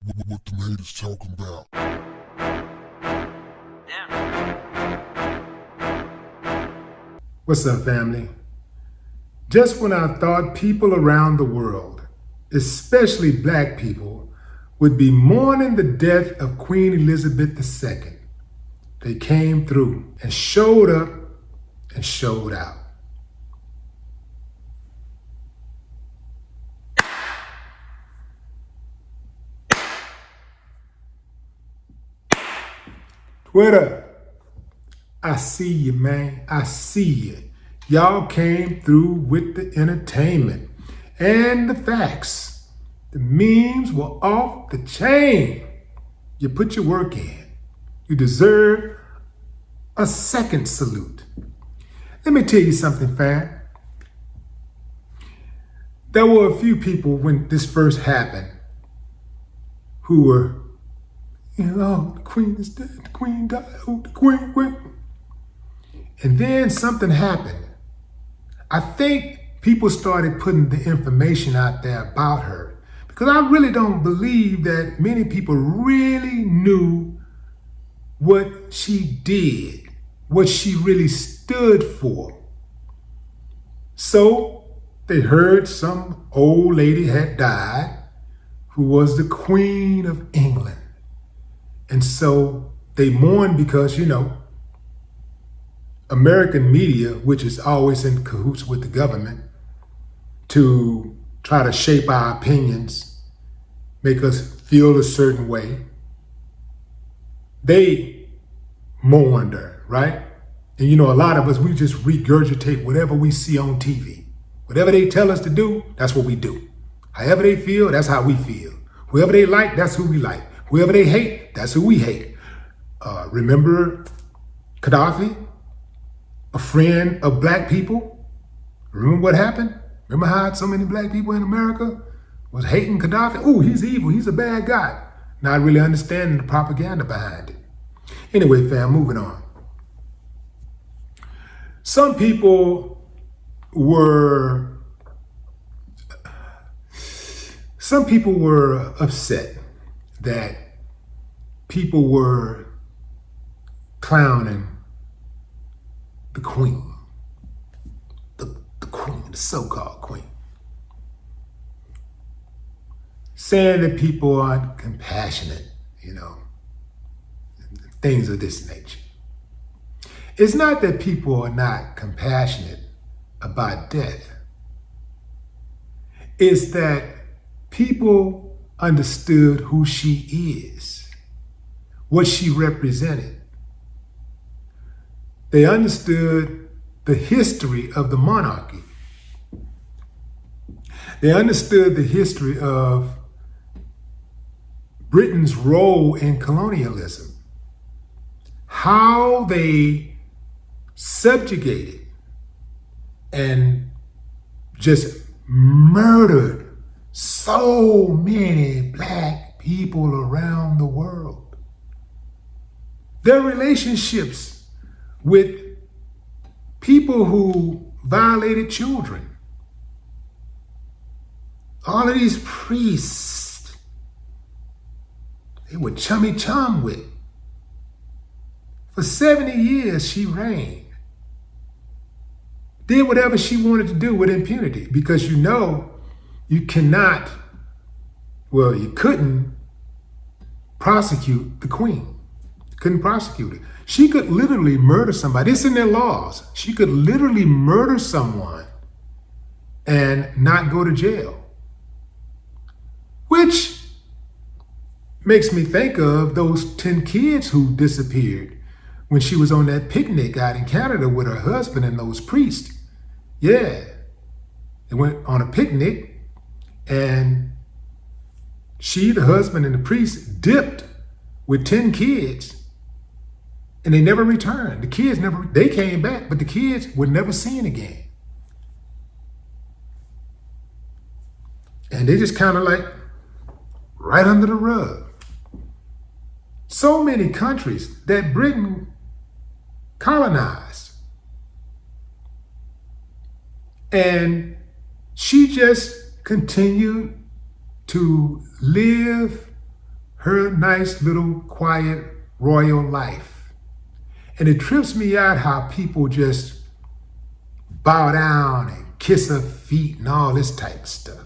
What the haters talking about? What's up, family? Just when I thought people around the world, especially black people, would be mourning the death of Queen Elizabeth II, they came through and showed up and showed out. Twitter, I see you, man. I see you. Y'all came through with the entertainment and the facts. The memes were off the chain. You put your work in. You deserve a second salute. Let me tell you something, fam. There were a few people when this first happened who were, the queen is dead, the queen died, the queen. And then something happened. I think people started putting the information out there about her because I really don't believe that many people really knew what she did, what she really stood for. So they heard some old lady had died who was the Queen of England. And so they mourned because, American media, which is always in cahoots with the government to try to shape our opinions, make us feel a certain way, they mourned her, right? And a lot of us, we just regurgitate whatever we see on TV. Whatever they tell us to do, that's what we do. However they feel, that's how we feel. Whoever they like, that's who we like. Whoever they hate, that's who we hate. Remember Gaddafi, a friend of black people? Remember what happened? Remember how so many black people in America was hating Gaddafi? Oh, he's evil, he's a bad guy. Not really understanding the propaganda behind it. Anyway, fam, moving on. Some people were upset that people were clowning the queen, the queen, the so-called queen, saying that people aren't compassionate, things of this nature. It's not that people are not compassionate about death. It's that people understood who she is, what she represented. They understood the history of the monarchy. They understood the history of Britain's role in colonialism, how they subjugated and just murdered so many black people around the world. Their relationships with people who violated children. All of these priests, they were chummy chum with. For 70 years, she reigned. Did whatever she wanted to do with impunity because you couldn't prosecute the queen. You couldn't prosecute her. She could literally murder somebody. It's in their laws. She could literally murder someone and not go to jail. Which makes me think of those 10 kids who disappeared when she was on that picnic out in Canada with her husband and those priests. Yeah, they went on a picnic and she, the husband, and the priest dipped with 10 kids and they never returned. The kids they came back, but the kids were never seen again. And they just kind of like right under the rug. So many countries that Britain colonized. And she just continued to live her nice little quiet royal life. And it trips me out how people just bow down and kiss her feet and all this type of stuff.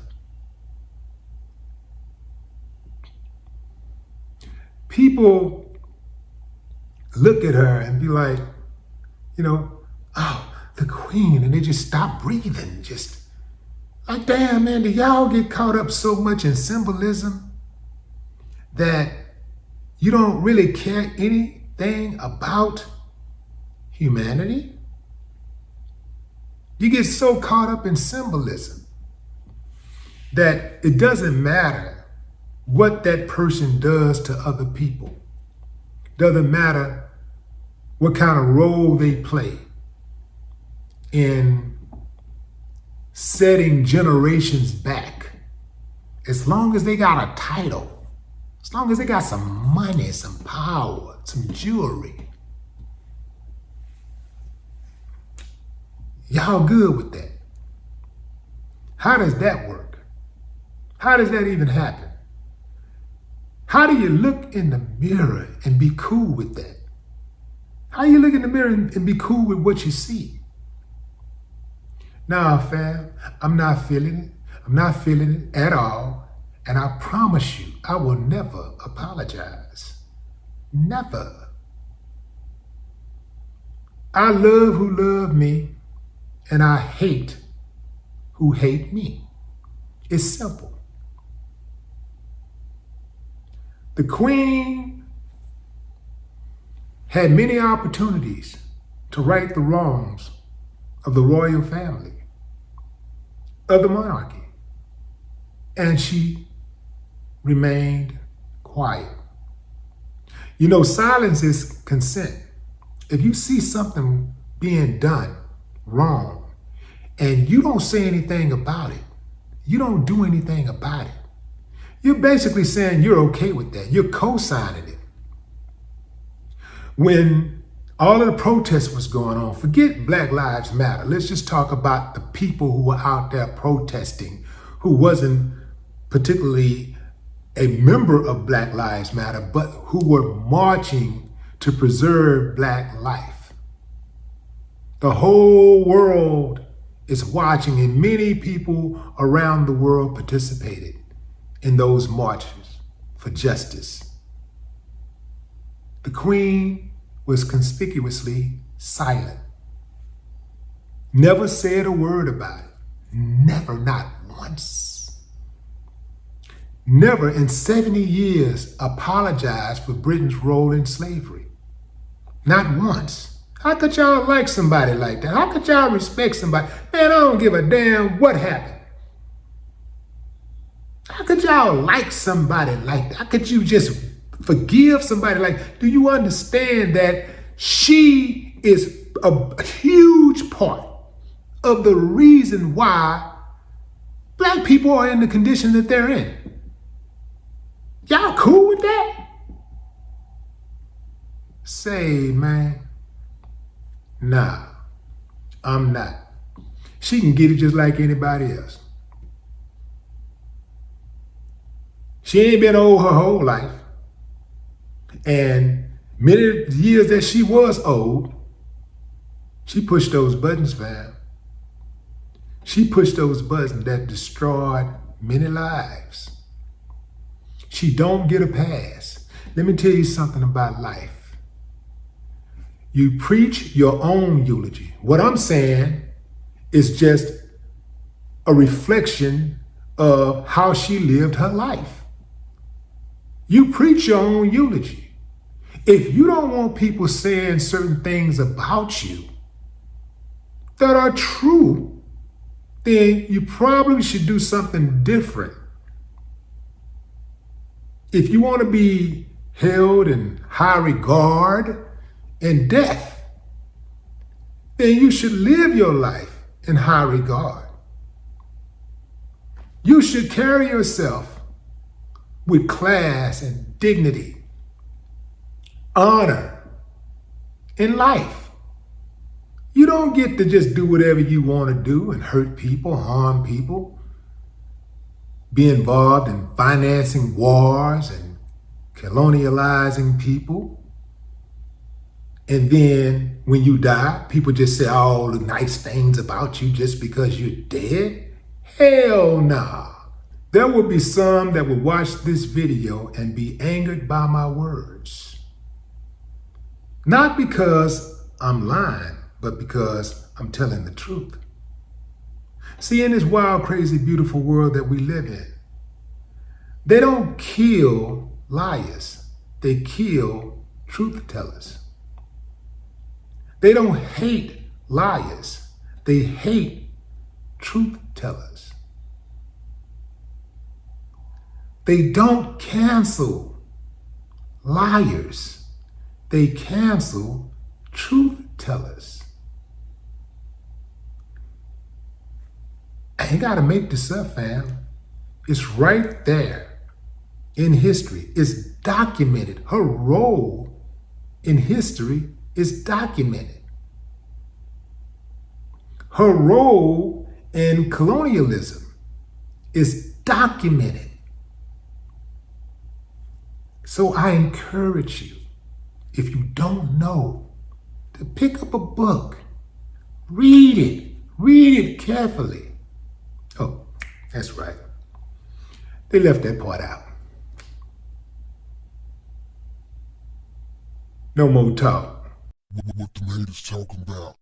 People look at her and be like, oh, the queen, and they just stop breathing. Just like, damn, man, do y'all get caught up so much in symbolism that you don't really care anything about humanity? You get so caught up in symbolism that it doesn't matter what that person does to other people. Doesn't matter what kind of role they play in setting generations back. As long as they got a title, as long as they got some money, some power, some jewelry, y'all good with that. How does that work? How does that even happen? How do you look in the mirror and be cool with that? How do you look in the mirror and be cool with what you see? Nah, fam, I'm not feeling it. I'm not feeling it at all. And I promise you, I will never apologize. Never. I love who love me, and I hate who hate me. It's simple. The queen had many opportunities to right the wrongs of the royal family, of the monarchy, and she remained quiet. Silence is consent. If you see something being done wrong and you don't say anything about it, you don't do anything about it, you're basically saying you're okay with that. You're co-signing it. When all of the protests was going on, forget Black Lives Matter. Let's just talk about the people who were out there protesting, who wasn't particularly a member of Black Lives Matter, but who were marching to preserve Black life. The whole world is watching, and many people around the world participated in those marches for justice. The Queen was conspicuously silent. Never said a word about it. Never, not once. Never in 70 years apologized for Britain's role in slavery. Not once. How could y'all like somebody like that? How could y'all respect somebody? Man, I don't give a damn what happened. How could y'all like somebody like that? How could you just forgive somebody like, do you understand that she is a huge part of the reason why Black people are in the condition that they're in? Y'all cool with that? Say, man, nah, I'm not. She can get it just like anybody else. She ain't been old her whole life. And many years that she was old, she pushed those buttons, fam. She pushed those buttons that destroyed many lives. She don't get a pass. Let me tell you something about life. You preach your own eulogy. What I'm saying is just a reflection of how she lived her life. You preach your own eulogy. If you don't want people saying certain things about you that are true, then you probably should do something different. If you want to be held in high regard in death, then you should live your life in high regard. You should carry yourself with class and dignity, honor in life. You don't get to just do whatever you want to do and hurt people, harm people, be involved in financing wars and colonializing people. And then when you die, people just say all the nice things about you just because you're dead? Hell nah. There will be some that will watch this video and be angered by my words. Not because I'm lying, but because I'm telling the truth. See, in this wild, crazy, beautiful world that we live in, they don't kill liars. They kill truth tellers. They don't hate liars. They hate truth tellers. They don't cancel liars. They cancel truth tellers. I ain't got to make this up, fam. It's right there in history. It's documented. Her role in history is documented. Her role in colonialism is documented. So I encourage you, if you don't know, to pick up a book, read it carefully. Oh, that's right. They left that part out. No more talk. What the haters talking about?